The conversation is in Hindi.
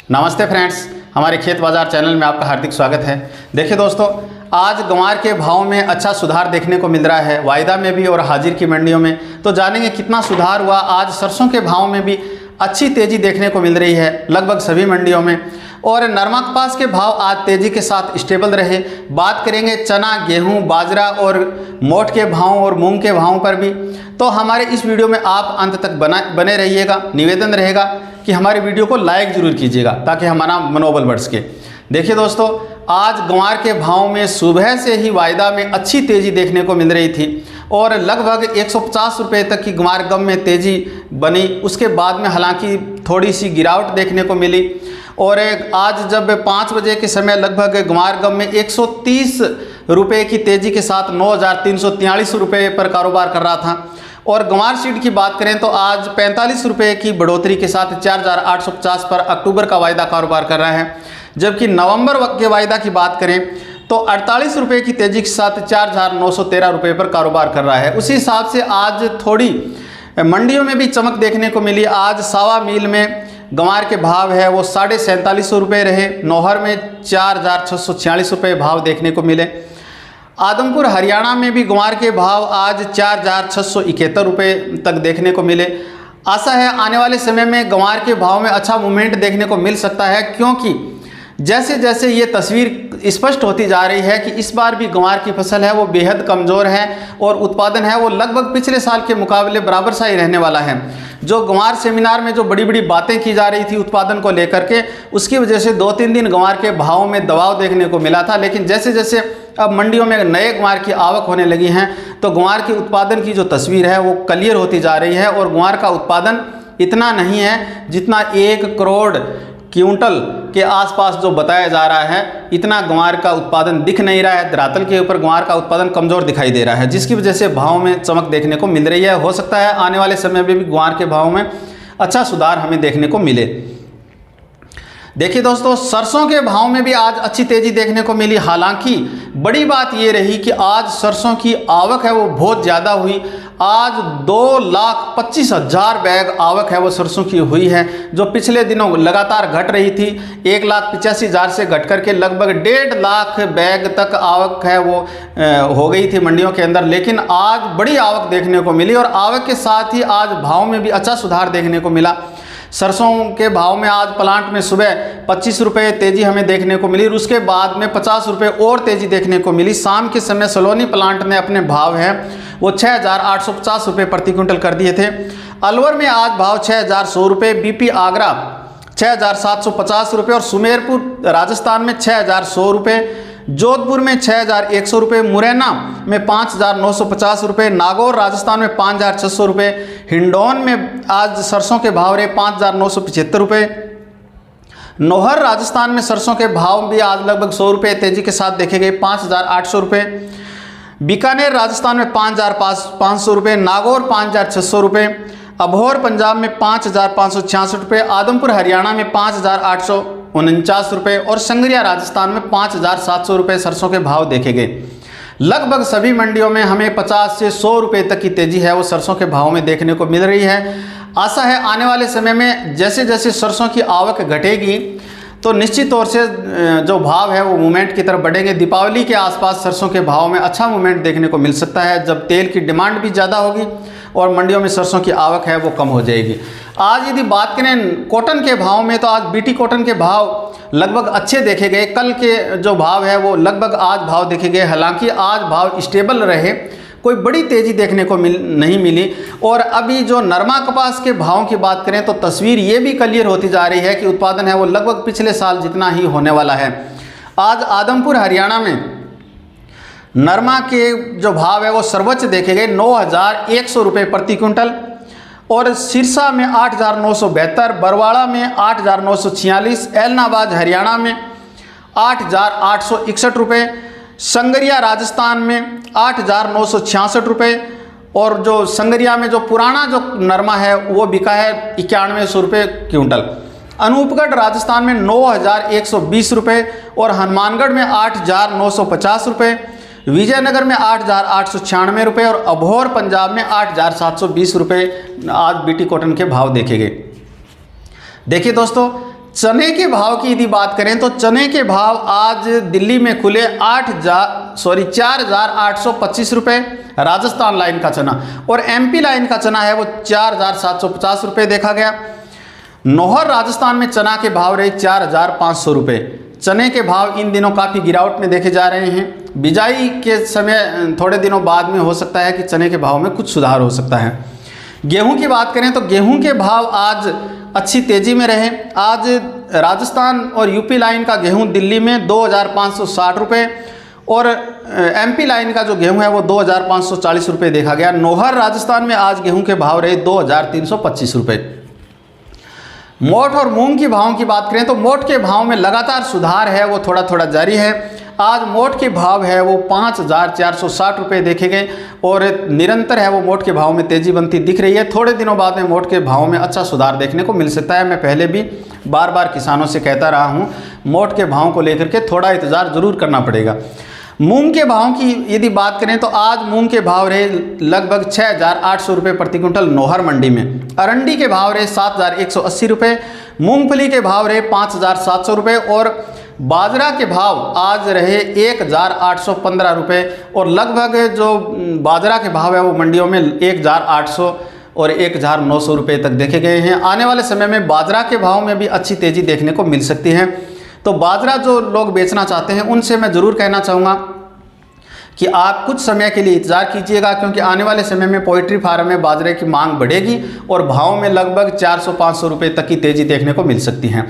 नमस्ते फ्रेंड्स, हमारे खेत बाजार चैनल में आपका हार्दिक स्वागत है। देखिए दोस्तों, आज ग्वार के भाव में अच्छा सुधार देखने को मिल रहा है, वायदा में भी और हाजिर की मंडियों में। तो जानेंगे कितना सुधार हुआ। आज सरसों के भाव में भी अच्छी तेज़ी देखने को मिल रही है लगभग सभी मंडियों में। और नरमा कपास के भाव आज तेज़ी के साथ स्टेबल रहे। बात करेंगे चना, गेहूं, बाजरा और मोठ के भाव और मूंग के भावों पर भी। तो हमारे इस वीडियो में आप अंत तक बने रहिएगा। निवेदन रहेगा कि हमारे वीडियो को लाइक ज़रूर कीजिएगा ताकि हमारा मनोबल बढ़ सके। देखिए दोस्तों, आज ग्वार के भाव में सुबह से ही वायदा में अच्छी तेज़ी देखने को मिल रही थी और लगभग 150 रुपये तक की ग्वार गम में तेज़ी बनी। उसके बाद में हालांकि थोड़ी सी गिरावट देखने को मिली और आज जब 5 बजे के समय लगभग ग्वार गम में 130 रुपये की तेज़ी के साथ 9,343 रुपये पर कारोबार कर रहा था। और ग्वार सीड की बात करें तो आज 45 रुपये की बढ़ोतरी के साथ 4,850 पर अक्टूबर का वायदा कारोबार कर रहा है। जबकि नवंबर के वायदा की बात करें तो 48 रुपये की तेज़ी के साथ 4,913 रुपये पर कारोबार कर रहा है। उसी हिसाब से आज थोड़ी मंडियों में भी चमक देखने को मिली। आज सावा मील में ग्वार के भाव है वो 4750 रुपये रहे। नौहर में 4,646 रुपये भाव देखने को मिले। आदमपुर हरियाणा में भी ग्वार के भाव आज 4,671 रुपये तक देखने को मिले। आशा है आने वाले समय में ग्वार के भाव में अच्छा मूवमेंट देखने को मिल सकता है, क्योंकि जैसे जैसे ये तस्वीर स्पष्ट होती जा रही है कि इस बार भी ग्वार की फसल है वो बेहद कमज़ोर है और उत्पादन है वो लगभग पिछले साल के मुकाबले बराबर सा ही रहने वाला है। जो ग्वार सेमिनार में जो बड़ी बड़ी बातें की जा रही थी उत्पादन को लेकर के, उसकी वजह से 2-3 दिन ग्वार के भाव में दबाव देखने को मिला था। लेकिन जैसे जैसे अब मंडियों में नए ग्वार की आवक होने लगी हैं तो ग्वार के उत्पादन की जो तस्वीर है वो क्लियर होती जा रही है। और ग्वार का उत्पादन इतना नहीं है जितना 1 करोड़ क्विंटल के आसपास जो बताया जा रहा है, इतना ग्वार का उत्पादन दिख नहीं रहा है। धरातल के ऊपर ग्वार का उत्पादन कमज़ोर दिखाई दे रहा है, जिसकी वजह से भाव में चमक देखने को मिल रही है। हो सकता है आने वाले समय में भी ग्वार के भाव में अच्छा सुधार हमें देखने को मिले। देखिए दोस्तों, सरसों के भाव में भी आज अच्छी तेज़ी देखने को मिली। हालांकि बड़ी बात ये रही कि आज सरसों की आवक है वो बहुत ज़्यादा हुई। आज 2,25,000 बैग आवक है वो सरसों की हुई है, जो पिछले दिनों लगातार घट रही थी। 1,85,000 से घट करके लगभग 1.5 लाख बैग तक आवक है वो हो गई थी मंडियों के अंदर। लेकिन आज बड़ी आवक देखने को मिली और आवक के साथ ही आज भाव में भी अच्छा सुधार देखने को मिला। सरसों के भाव में आज प्लांट में सुबह 25 रुपये तेज़ी हमें देखने को मिली और उसके बाद में 50 रुपये और तेज़ी देखने को मिली। शाम के समय सलोनी प्लांट ने अपने भाव हैं वो 6,850 रुपये प्रति क्विंटल कर दिए थे। अलवर में आज भाव 6,100 रुपये, बीपी आगरा 6,750 रुपये और सुमेरपुर राजस्थान में 6,100 रुपये, जोधपुर में 6,100 रुपये, मुरैना में 5,950 रुपये, नागौर राजस्थान में 5,600 रुपये, हिंडौन में आज सरसों के भाव रहे 5,975 रुपये, नौहर राजस्थान में सरसों के भाव भी आज लगभग 100 रुपये तेज़ी के साथ देखे गए 5,800 रुपये, बीकानेर राजस्थान में 5,500 रुपये, नागौर 5,600 रुपये, अबोहर पंजाब में 5,566 रुपये, आदमपुर हरियाणा में 5,849 रुपये और संगरिया राजस्थान में 5,700 रुपये सरसों के भाव देखे गए। लगभग सभी मंडियों में हमें 50 से 100 रुपये तक की तेज़ी है वो सरसों के भाव में देखने को मिल रही है। आशा है आने वाले समय में जैसे जैसे सरसों की आवक घटेगी तो निश्चित तौर से जो भाव है वो मूवमेंट की तरफ बढ़ेंगे। दीपावली के आसपास सरसों के भाव में अच्छा मूवमेंट देखने को मिल सकता है, जब तेल की डिमांड भी ज़्यादा होगी और मंडियों में सरसों की आवक है वो कम हो जाएगी। आज यदि बात करें कॉटन के भाव में तो आज बीटी कॉटन के भाव लगभग अच्छे देखे गए। कल के जो भाव है वो लगभग आज भाव देखे गए। हालांकि आज भाव स्टेबल रहे, कोई बड़ी तेज़ी देखने को नहीं मिली। और अभी जो नरमा कपास के भाव की बात करें तो तस्वीर ये भी क्लियर होती जा रही है कि उत्पादन है वो लगभग पिछले साल जितना ही होने वाला है। आज आदमपुर हरियाणा में नरमा के जो भाव है वो सर्वोच्च देखे गए 9,100 रुपये प्रति क्विंटल और सिरसा में 8,972, बरवाड़ा में 8,946, एलनाबाद हरियाणा में 8,861 रुपये, संगरिया राजस्थान में 8,966 रुपये और जो संगरिया में जो पुराना जो नरमा है वो बिका है 9100 रुपये क्विंटल। अनूपगढ़ राजस्थान में 9,120 रुपये और हनुमानगढ़ में 8,950 रुपये, विजयनगर में 8,896 रुपये और अबोहर पंजाब में 8,720 रुपये आज बीटी कॉटन के भाव देखे गए। देखिए दोस्तों, चने के भाव की यदि बात करें तो चने के भाव आज दिल्ली में खुले 4,825 रुपये राजस्थान लाइन का चना, और एमपी लाइन का चना है वो 4,750 रुपये देखा गया। नौहर राजस्थान में चना के भाव रहे 4,500 रुपये। चने के भाव इन दिनों काफ़ी गिरावट में देखे जा रहे हैं। बिजाई के समय थोड़े दिनों बाद में हो सकता है कि चने के भाव में कुछ सुधार हो सकता है। गेहूं की बात करें तो गेहूं के भाव आज अच्छी तेज़ी में रहे। आज राजस्थान और यूपी लाइन का गेहूं दिल्ली में 2,560 रुपये और एमपी लाइन का जो गेहूं है वो 2,540 रुपये देखा गया। नौहर राजस्थान में आज गेहूं के भाव रहे 2,325 रुपये। मोठ और मूंग की भावों की बात करें तो मोठ के भाव में लगातार सुधार है वो थोड़ा थोड़ा जारी है। आज मोठ के भाव है वो 5,460 रुपये देखे गए और निरंतर है वो मोठ के भाव में तेज़ी बनती दिख रही है। थोड़े दिनों बाद में मोठ के भाव में अच्छा सुधार देखने को मिल सकता है। मैं पहले भी बार बार किसानों से कहता रहा हूँ, मोठ के भाव को लेकर के थोड़ा इंतज़ार ज़रूर करना पड़ेगा। मूंग के भाव की यदि बात करें तो आज मूंग के भाव रहे लगभग 6,800 रुपये प्रति क्विंटल नौहर मंडी में। अरंडी के भाव रहे 7,180 रुपये। मूंगफली के भाव रहे 5,700 रुपये और बाजरा के भाव आज रहे 1,815 रुपये और लगभग जो बाजरा के भाव है वो मंडियों में 1,800 और 1,900 रुपये तक देखे गए हैं। आने वाले समय में बाजरा के भाव में भी अच्छी तेज़ी देखने को मिल सकती है। तो बाजरा जो लोग बेचना चाहते हैं उनसे मैं ज़रूर कहना चाहूँगा कि आप कुछ समय के लिए इंतज़ार कीजिएगा, क्योंकि आने वाले समय में पोल्ट्री फार्म में बाजरे की मांग बढ़ेगी और भाव में लगभग 400-500 रुपये तक की तेज़ी देखने को मिल सकती है।